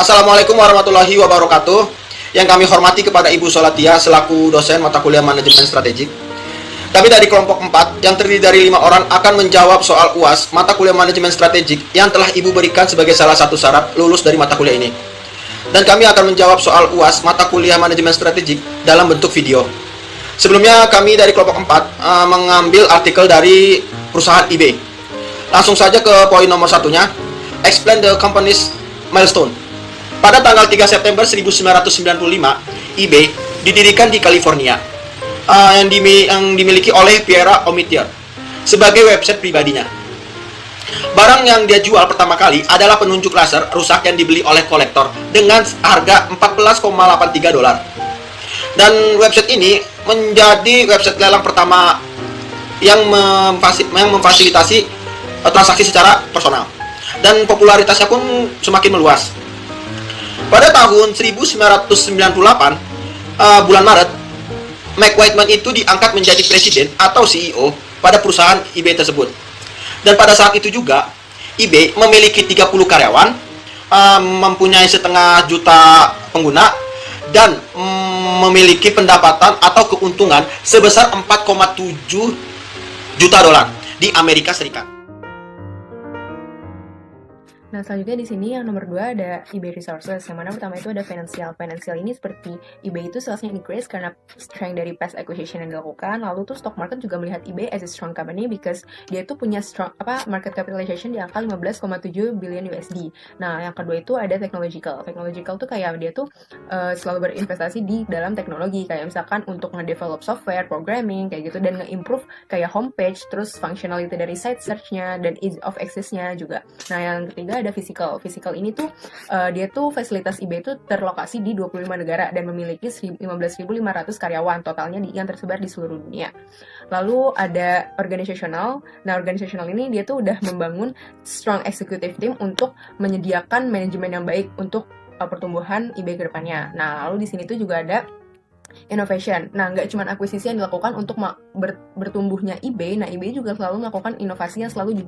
Assalamualaikum warahmatullahi wabarakatuh. Yang kami hormati kepada Ibu Solatia selaku dosen mata kuliah manajemen strategik. Kami dari kelompok 4 yang terdiri dari 5 orang akan menjawab soal UAS mata kuliah manajemen strategik yang telah Ibu berikan sebagai salah satu syarat lulus dari mata kuliah ini. Dan kami akan menjawab soal UAS mata kuliah manajemen strategik dalam bentuk video. Sebelumnya kami dari kelompok 4 mengambil artikel dari perusahaan eBay. Langsung saja ke poin nomor satunya. Explain the company's milestone. Pada tanggal 3 September 1995, eBay didirikan di California, yang dimiliki oleh Pierre Omidyar sebagai website pribadinya. Barang yang dia jual pertama kali adalah penunjuk laser rusak yang dibeli oleh kolektor dengan harga $14,83. Dan website ini menjadi website lelang pertama yang memfasilitasi transaksi secara personal. Dan popularitasnya pun semakin meluas. Pada tahun 1998, bulan Maret, Mike Whiteman itu diangkat menjadi presiden atau CEO pada perusahaan eBay tersebut. Dan pada saat itu juga, eBay memiliki 30 karyawan, mempunyai 500 juta pengguna, dan memiliki pendapatan atau keuntungan sebesar 4,7 juta dolar di Amerika Serikat. Nah, selanjutnya di sini yang nomor 2 ada eBay Resources, yang mana pertama itu ada financial. Financial ini seperti eBay itu salesnya increase karena strength dari past acquisition yang dilakukan. Lalu tuh stock market juga melihat eBay as a strong company because dia tuh punya strong market capitalization di angka 15,7 billion USD. Nah, yang kedua itu ada technological. Technological tuh kayak dia tuh selalu berinvestasi di dalam teknologi, kayak misalkan untuk nge-develop software, programming kayak gitu, dan nge-improve kayak homepage, terus functionality dari site search-nya dan ease of access-nya juga. Nah, yang ketiga ada physical. Physical ini tuh dia tuh fasilitas eBay itu terlokasi di 25 negara dan memiliki 15.500 karyawan totalnya yang tersebar di seluruh dunia. Lalu ada organizational. Nah, organizational ini dia tuh udah membangun strong executive team untuk menyediakan manajemen yang baik untuk pertumbuhan eBay ke depannya. Nah, lalu di sini tuh juga ada innovation. Nah, nggak cuma akuisisi yang dilakukan untuk bertumbuhnya eBay. Nah, eBay juga selalu melakukan inovasi yang selalu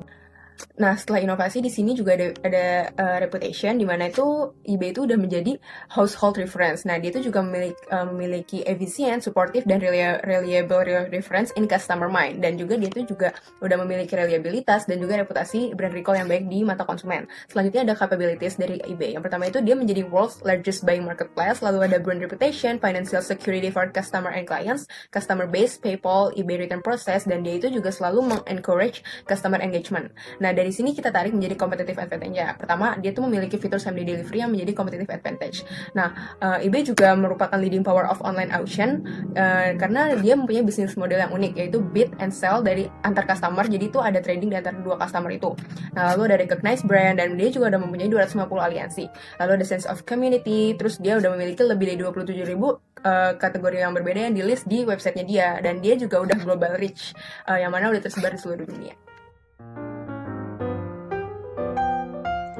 Nah, setelah inovasi di sini juga ada reputation, di mana itu eBay itu udah menjadi household reference. Nah, dia itu juga memiliki efisien, supportive, dan reliable reference in customer mind. Dan juga dia itu juga udah memiliki reliabilitas dan juga reputasi brand recall yang baik di mata konsumen. Selanjutnya ada capabilities dari eBay. Yang pertama itu dia menjadi world's largest buying marketplace, lalu ada brand reputation, financial security for customer and clients, customer base, PayPal, eBay return process, dan dia itu juga selalu mengencourage customer engagement. Nah, dari sini kita tarik menjadi competitive advantage ya. Pertama, dia tuh memiliki fitur same-day delivery yang menjadi competitive advantage. Nah, eBay juga merupakan leading power of online auction karena dia mempunyai bisnis model yang unik, yaitu bid and sell dari antar customer. Jadi itu ada trading di antara dua customer itu. Nah, lalu ada recognized brand, dan dia juga udah mempunyai 250 aliansi. Lalu ada sense of community, terus dia udah memiliki lebih dari 27.000 kategori yang berbeda yang di list di websitenya dia. Dan dia juga udah global reach, yang mana udah tersebar di seluruh dunia.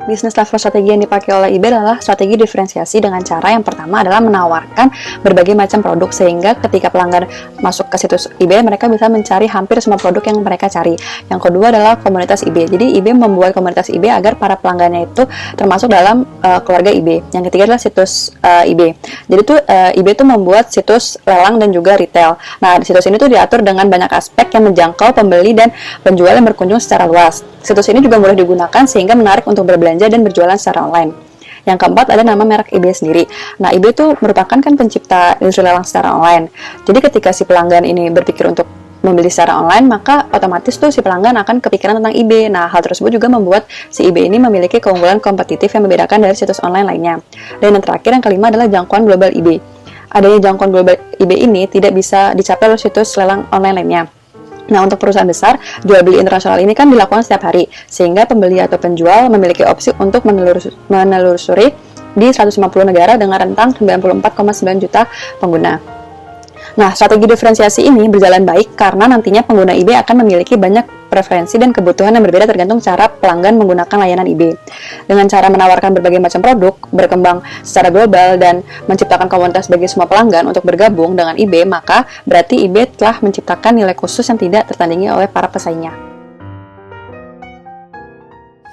Bisnis level strategi yang dipakai oleh eBay adalah strategi diferensiasi dengan cara yang pertama adalah menawarkan berbagai macam produk, sehingga ketika pelanggan masuk ke situs eBay mereka bisa mencari hampir semua produk yang mereka cari. Yang kedua adalah komunitas eBay. Jadi eBay membuat komunitas eBay agar para pelanggannya itu termasuk dalam keluarga eBay. Yang ketiga adalah situs eBay. Jadi tuh eBay itu membuat situs lelang dan juga retail. Nah, di situs ini tuh diatur dengan banyak aspek yang menjangkau pembeli dan penjual yang berkunjung secara luas. Situs ini juga mudah digunakan sehingga menarik untuk berbelanja dan berjualan secara online. Yang keempat ada nama merek eBay sendiri. Nah, eBay itu merupakan kan pencipta industri lelang secara online. Jadi ketika si pelanggan ini berpikir untuk membeli secara online, maka otomatis tuh si pelanggan akan kepikiran tentang eBay. Nah, hal tersebut juga membuat si eBay ini memiliki keunggulan kompetitif yang membedakan dari situs online lainnya. Dan yang terakhir, yang kelima adalah jangkauan global eBay. Adanya jangkauan global eBay ini tidak bisa dicapai oleh situs lelang online lainnya. Nah, untuk perusahaan besar, jual beli internasional ini kan dilakukan setiap hari, sehingga pembeli atau penjual memiliki opsi untuk menelusuri di 150 negara dengan rentang 94,9 juta pengguna. Nah, strategi diferensiasi ini berjalan baik karena nantinya pengguna eBay akan memiliki banyak preferensi dan kebutuhan yang berbeda tergantung cara pelanggan menggunakan layanan eBay. Dengan cara menawarkan berbagai macam produk, berkembang secara global, dan menciptakan komunitas bagi semua pelanggan untuk bergabung dengan eBay, maka berarti eBay telah menciptakan nilai khusus yang tidak tertandingi oleh para pesaingnya.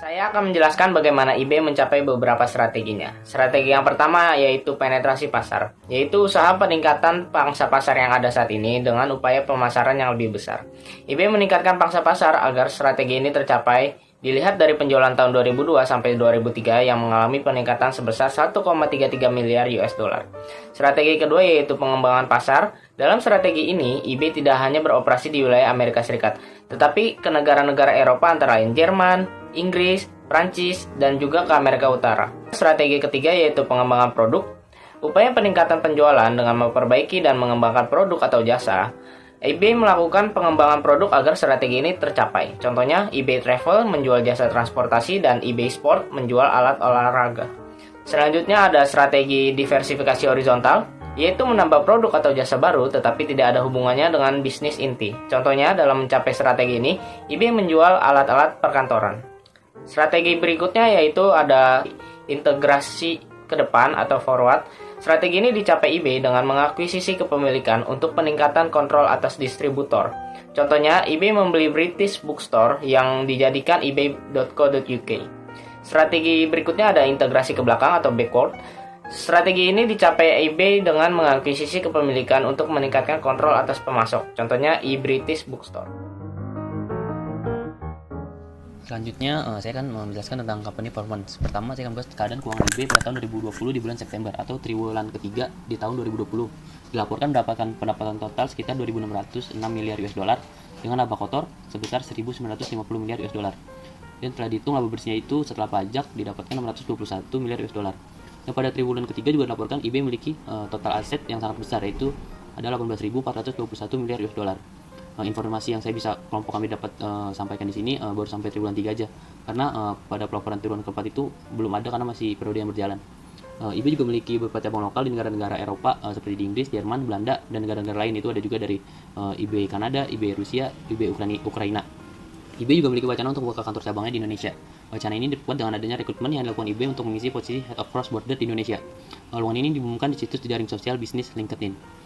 Saya akan menjelaskan bagaimana eBay mencapai beberapa strateginya. Strategi yang pertama yaitu penetrasi pasar, yaitu usaha peningkatan pangsa pasar yang ada saat ini dengan upaya pemasaran yang lebih besar. eBay meningkatkan pangsa pasar agar strategi ini tercapai dilihat dari penjualan tahun 2002 sampai 2003 yang mengalami peningkatan sebesar 1,33 miliar US dollar. Strategi kedua yaitu pengembangan pasar. Dalam strategi ini, eBay tidak hanya beroperasi di wilayah Amerika Serikat, tetapi ke negara-negara Eropa antara lain Jerman, Inggris, Prancis, dan juga ke Amerika Utara. Strategi ketiga yaitu pengembangan produk. Upaya peningkatan penjualan dengan memperbaiki dan mengembangkan produk atau jasa. eBay melakukan pengembangan produk agar strategi ini tercapai. Contohnya, eBay Travel menjual jasa transportasi dan eBay Sport menjual alat olahraga. Selanjutnya ada strategi diversifikasi horizontal, yaitu menambah produk atau jasa baru tetapi tidak ada hubungannya dengan bisnis inti. Contohnya, dalam mencapai strategi ini, eBay menjual alat-alat perkantoran. Strategi berikutnya yaitu ada integrasi ke depan atau forward. Strategi ini dicapai eBay dengan mengakuisisi kepemilikan untuk peningkatan kontrol atas distributor. Contohnya, eBay membeli British Bookstore yang dijadikan ebay.co.uk. Strategi berikutnya ada integrasi ke belakang atau backward. Strategi ini dicapai eBay dengan mengakuisisi kepemilikan untuk meningkatkan kontrol atas pemasok. Contohnya, eBritish Bookstore. Selanjutnya, saya akan menjelaskan tentang company performance. Pertama, saya akan bahas keadaan keuangan eBay pada tahun 2020 di bulan September atau triwulan ketiga di tahun 2020. Dilaporkan mendapatkan pendapatan total sekitar 2.606 miliar US dollar dengan laba kotor sebesar 1.950 miliar US dollar. Dan telah dihitung laba bersihnya itu setelah pajak didapatkan 621 miliar US dollar. Dan pada triwulan ketiga juga dilaporkan eBay memiliki total aset yang sangat besar, yaitu ada 18.421 miliar US dollar. Informasi yang saya bisa kelompok kami dapat sampaikan di sini baru sampai triwulan 3 aja, karena pada pelaporan triwulan keempat itu belum ada karena masih periode yang berjalan. eBay juga memiliki beberapa cabang lokal di negara-negara Eropa seperti di Inggris, Jerman, Belanda, dan negara-negara lain. Itu ada juga dari eBay Kanada, eBay Rusia, eBay Ukraina. eBay juga memiliki wacana untuk membuka kantor cabangnya di Indonesia. Wacana ini diperkuat dengan adanya rekrutmen yang dilakukan eBay untuk mengisi posisi Head of Cross Border di Indonesia. Lowongan ini diumumkan di situs jaring sosial bisnis LinkedIn.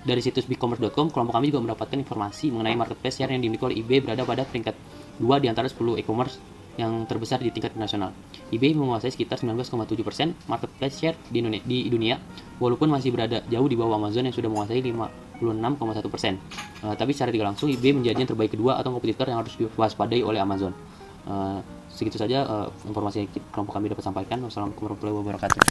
Dari situs bigcommerce.com, kelompok kami juga mendapatkan informasi mengenai marketplace share yang dimiliki oleh eBay berada pada peringkat 2 di antara 10 e-commerce yang terbesar di tingkat nasional. eBay menguasai sekitar 19,7% marketplace share di dunia, walaupun masih berada jauh di bawah Amazon yang sudah menguasai 56,1%. Tapi secara tidak langsung, eBay menjadi yang terbaik kedua atau kompetitor yang harus diwaspadai oleh Amazon. Segitu saja informasi yang kelompok kami dapat sampaikan. Wassalamualaikum warahmatullahi wabarakatuh.